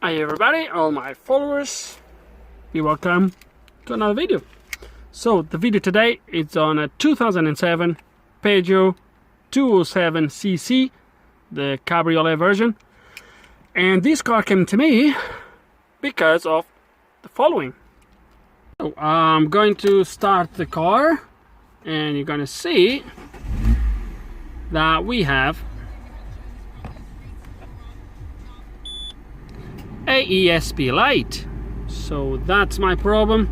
Hi everybody, all my followers, you're welcome to another video. So the video today is on a 2007 Peugeot 207cc, the cabriolet version, and this car came to me because of the following. So I'm going to start the car and you're going to see that we have a ESP light. So that's my problem,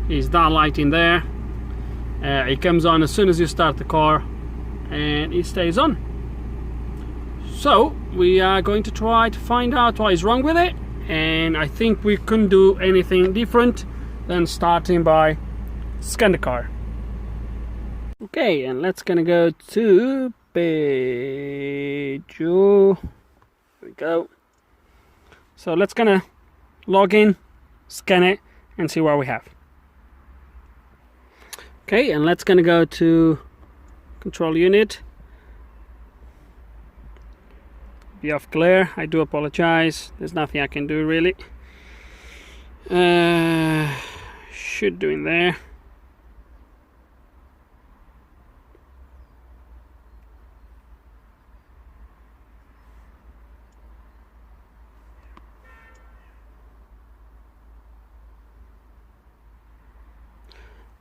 is that light in there. It comes on as soon as you start the car and it stays on. So we are going to try to find out what is wrong with it, and I think we couldn't do anything different than starting by scan the car. Okay, and let's gonna go to Peugeot. Here we go. So let's gonna log in, scan it, and see what we have. Okay, and let's gonna go to control unit. Be off glare. I do apologize. There's nothing I can do really. Should do in there.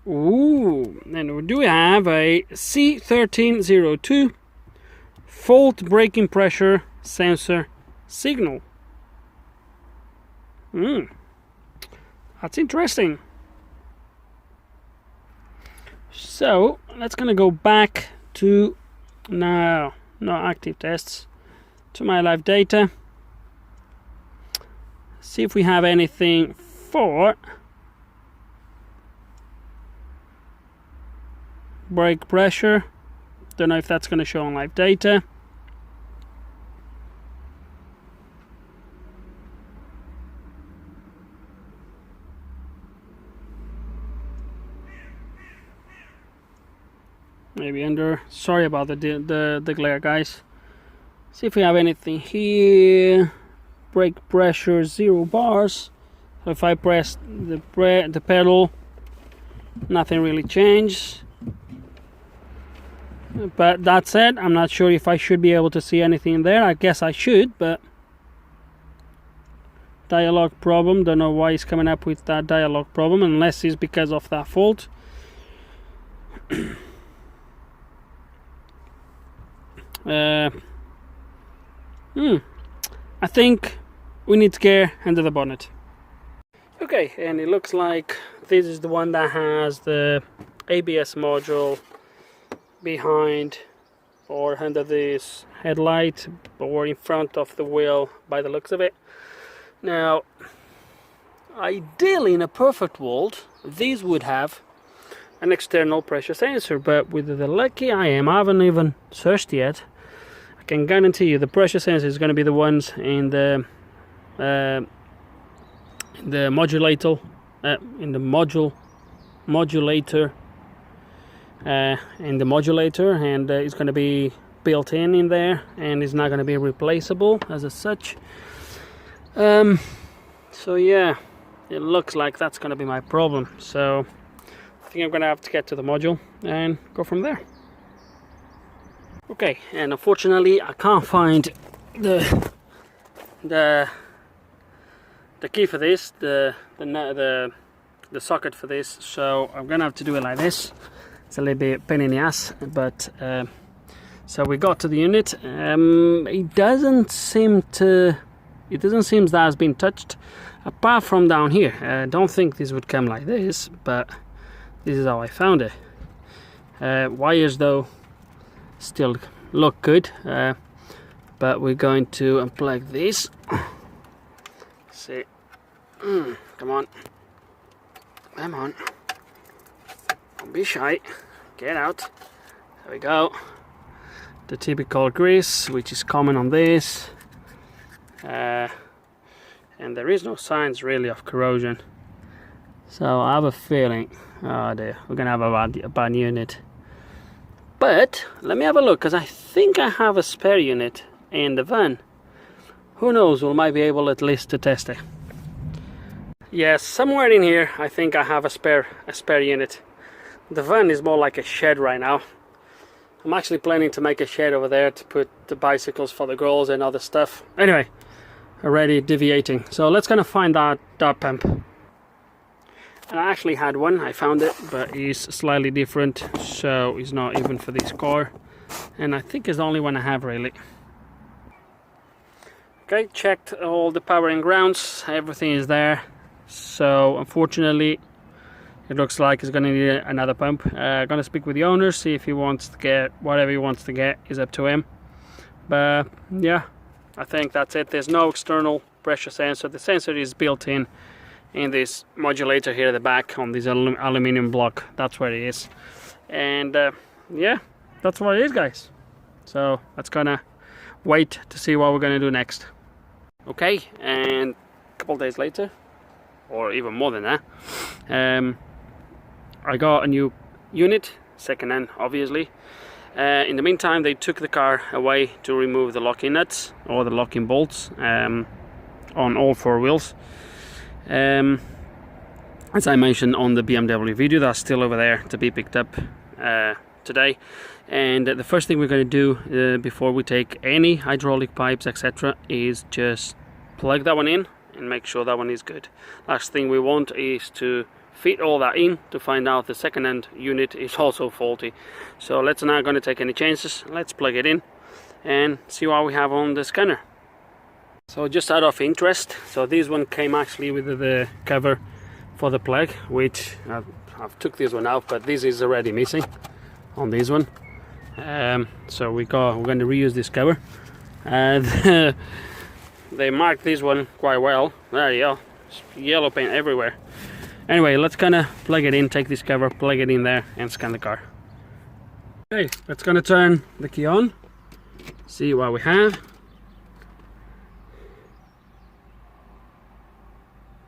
Ooh, and we do have a C1302 fault braking pressure sensor signal. That's interesting. So let's gonna go back to no active tests, to my live data, see if we have anything for brake pressure. Don't know if that's going to show on live data. Maybe under. Sorry about the glare, guys. See if we have anything here. Brake pressure 0 bars. So if I press the pedal, nothing really changed. But that said, I'm not sure if I should be able to see anything in there. I guess I should, but dialogue problem. Don't know why he's coming up with that dialogue problem, unless it's because of that fault. I think we need to get under the bonnet. Okay, and it looks like this is the one that has the ABS module behind or under this headlight or in front of the wheel by the looks of it. Now, ideally in a perfect world these would have an external pressure sensor, but with the lucky I am, I haven't even searched yet. I can guarantee you the pressure sensor is going to be the ones in the modulator in the modulator and it's going to be built in there, and it's not going to be replaceable as such. So yeah, it looks like that's going to be my problem. So I think I'm going to have to get to the module and go from there. Okay, and unfortunately I can't find the key for this, the socket for this, so I'm going to have to do it like this. It's a little bit pain in the ass, but so we got to the unit. It doesn't seem that has been touched, apart from down here. I don't think this would come like this, but this is how I found it. Wires though still look good, but we're going to unplug this. See, come on. Don't be shy, get out. There we go. The typical grease, which is common on this, and there is no signs really of corrosion. So I have a feeling, oh dear, we're gonna have a bad unit. But let me have a look, because I think I have a spare unit in the van. who knows, we might be able at least to test it. Yes, somewhere in here I think I have a spare unit. The van is more like a shed right now. I'm actually planning to make a shed over there to put the bicycles for the girls and other stuff. Anyway, already deviating. So let's gonna find that pump. And I actually had one, I found it, but it's slightly different, so it's not even for this car. And I think it's the only one I have really. Okay, checked all the power and grounds, everything is there. So unfortunately, it looks like it's gonna need another pump. Gonna speak with the owner, see if he wants to get whatever he wants to get, is up to him. But yeah, I think that's it. There's no external pressure sensor. The sensor is built in this modulator here at the back on this aluminum block. That's where it is. And yeah, that's what it is, guys. So let's gonna wait to see what we're gonna do next. Okay, and a couple days later, or even more than that, I got a new unit, second-hand obviously. In the meantime, they took the car away to remove the locking nuts or the locking bolts on all four wheels. As I mentioned on the BMW video, that's still over there to be picked up today. And the first thing we're going to do before we take any hydraulic pipes, etc., is just plug that one in and make sure that one is good. Last thing we want is to fit all that in to find out the second-hand unit is also faulty. So let's not going to take any chances. Let's plug it in and see what we have on the scanner. So just out of interest, so this one came actually with the cover for the plug, which I've took this one out, but this is already missing on this one. So we're going to reuse this cover. And they marked this one quite well. There you go, yellow paint everywhere. Anyway, let's kind of plug it in, take this cover, plug it in there and scan the car. Okay, let's gonna turn the key on, see what we have.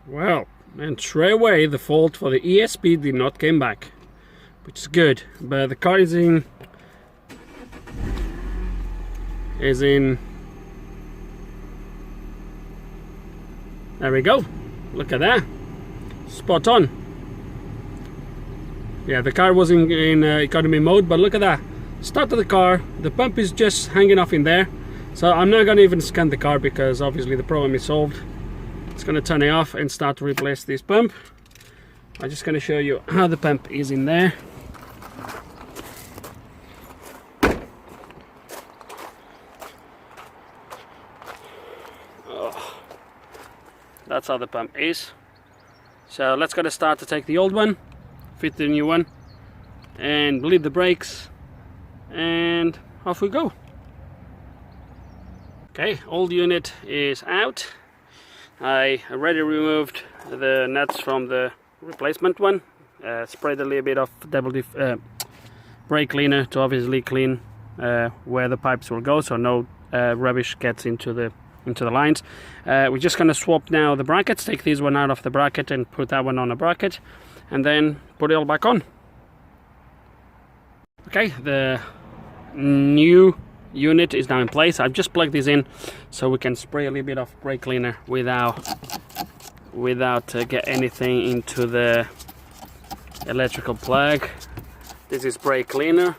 Well, and straight away the fault for the ESP did not come back, which is good. But the car is in there we go, look at that, spot on. Yeah, the car was in economy mode, but look at that, start of the car, the pump is just hanging off in there. So I'm not gonna even scan the car because obviously the problem is solved. It's gonna turn it off and start to replace this pump. I'm just gonna show you how the pump is in there. That's how the pump is. So let's gonna start to take the old one, fit the new one, and bleed the brakes, and off we go. Okay, old unit is out. I already removed the nuts from the replacement one, sprayed a little bit of brake cleaner to obviously clean where the pipes will go, so no rubbish gets into the lines. We're just going to swap now the brackets, take this one out of the bracket and put that one on a bracket, and then put it all back on. Okay, the new unit is now in place. I've just plugged this in so we can spray a little bit of brake cleaner without get anything into the electrical plug. This is brake cleaner.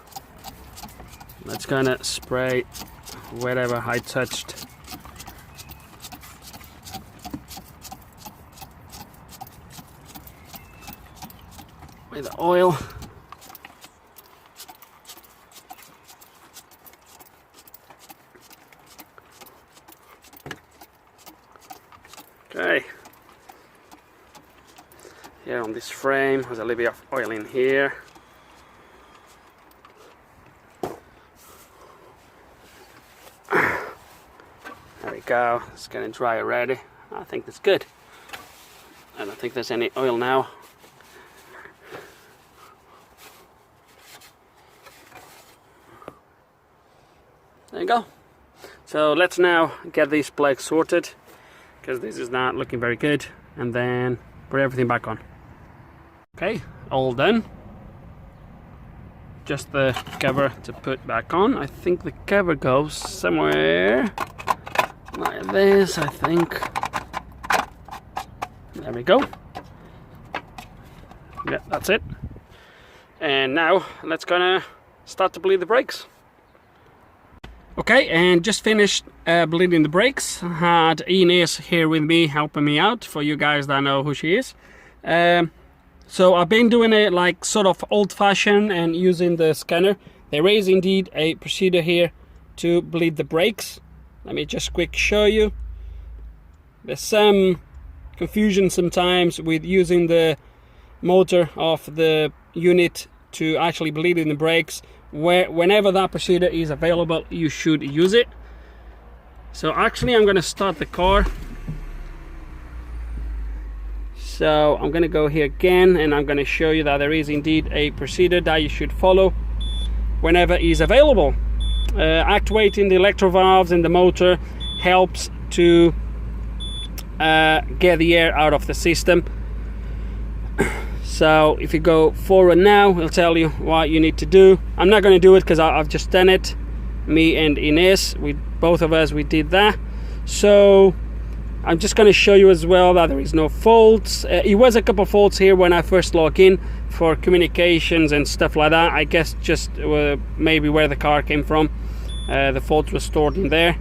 Let's gonna spray wherever I touched. With the oil. Okay. Here on this frame, there's a little bit of oil in here. There we go. It's getting dry already. I think that's good. I don't think there's any oil now. There you go. So let's now get these plugs sorted, because this is not looking very good, and then put everything back on. Okay, all done. Just the cover to put back on. I think the cover goes somewhere like this, I think. There we go. Yeah, that's it. And now let's gonna start to bleed the brakes. Okay, and just finished bleeding the brakes. Had Ines here with me helping me out, for you guys that know who she is. So I've been doing it like sort of old-fashioned and using the scanner. There is indeed a procedure here to bleed the brakes. Let me just quick show you. There's some confusion sometimes with using the motor of the unit to actually bleed in the brakes. Whenever that procedure is available, you should use it. So actually I'm going to start the car. So I'm going to go here again, and I'm going to show you that there is indeed a procedure that you should follow whenever it is available. Actuating the electro valves in the motor helps to get the air out of the system. So if you go forward now, it'll tell you what you need to do. I'm not going to do it because I've just done it. Me and Ines, both of us, we did that. So I'm just going to show you as well that there is no faults. It was a couple of faults here when I first logged in for communications and stuff like that. I guess just maybe where the car came from. The faults were stored in there.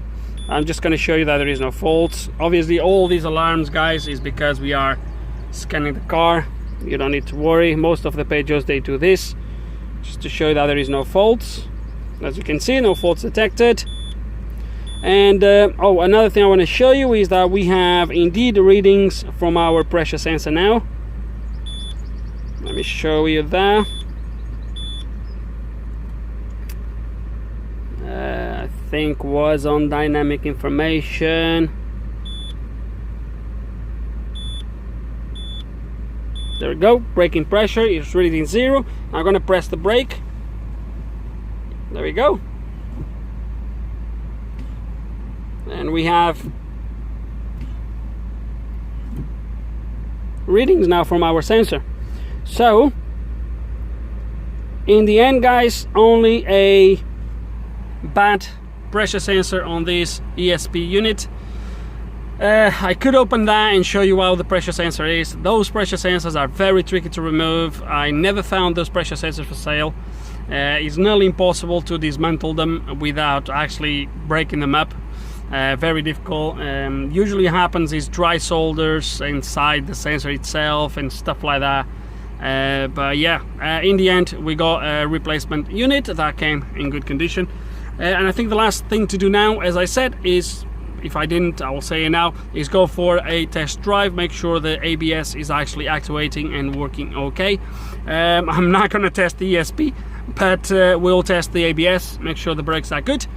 I'm just going to show you that there is no faults. Obviously all these alarms, guys, is because we are scanning the car. You don't need to worry. Most of the Peugeots, they do this just to show you that there is no faults. As you can see, no faults detected. And oh, another thing I want to show you is that we have indeed readings from our pressure sensor now. Let me show you that. I think was on dynamic information. There we go. Braking pressure is reading 0. I'm going to press the brake. There we go. And we have readings now from our sensor. So in the end, guys, only a bad pressure sensor on this ESP unit. I could open that and show you how the pressure sensor is. Those pressure sensors are very tricky to remove. I never found those pressure sensors for sale. It's nearly impossible to dismantle them without actually breaking them up. Very difficult. Usually happens is dry solders inside the sensor itself and stuff like that. But yeah, in the end we got a replacement unit that came in good condition. And I think the last thing to do now, as I said, is, if I didn't, I will say it now, is go for a test drive. Make sure the ABS is actually actuating and working okay. I'm not going to test the ESP, but we'll test the ABS, make sure the brakes are good.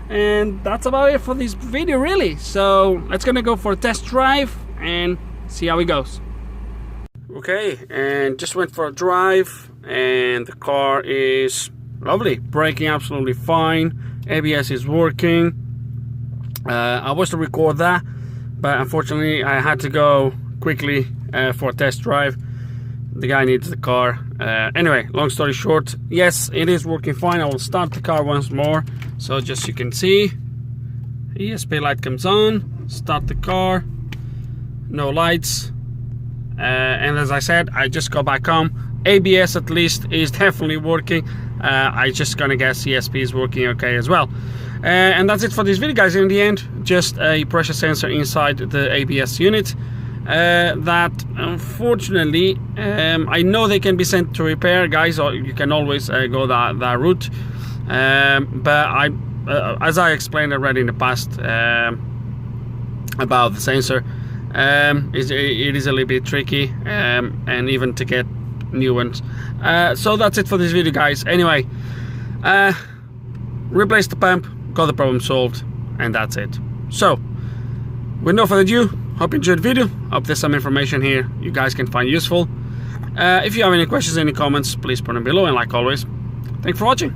And that's about it for this video, really. So let's gonna go for a test drive and see how it goes. Okay, and just went for a drive, and the car is lovely, braking absolutely fine, ABS is working. I was to record that, but unfortunately I had to go quickly for a test drive. The guy needs the car. Anyway, long story short, yes, it is working fine. I will start the car once more. So just you can see, ESP light comes on, start the car, no lights. And as I said, I just got back home. ABS at least is definitely working. I just gonna guess ESP is working okay as well. And that's it for this video, guys. In the end, just a pressure sensor inside the ABS unit. That unfortunately, I know they can be sent to repair, guys, or you can always go that route. But as I explained already in the past about the sensor, it is a little bit tricky, and even to get new ones. So that's it for this video, guys. Anyway, replace the pump, got the problem solved, and that's it. So with no further ado, hope you enjoyed the video. Hope there's some information here you guys can find useful. If you have any questions, any comments, please put them below, and like always, thanks for watching.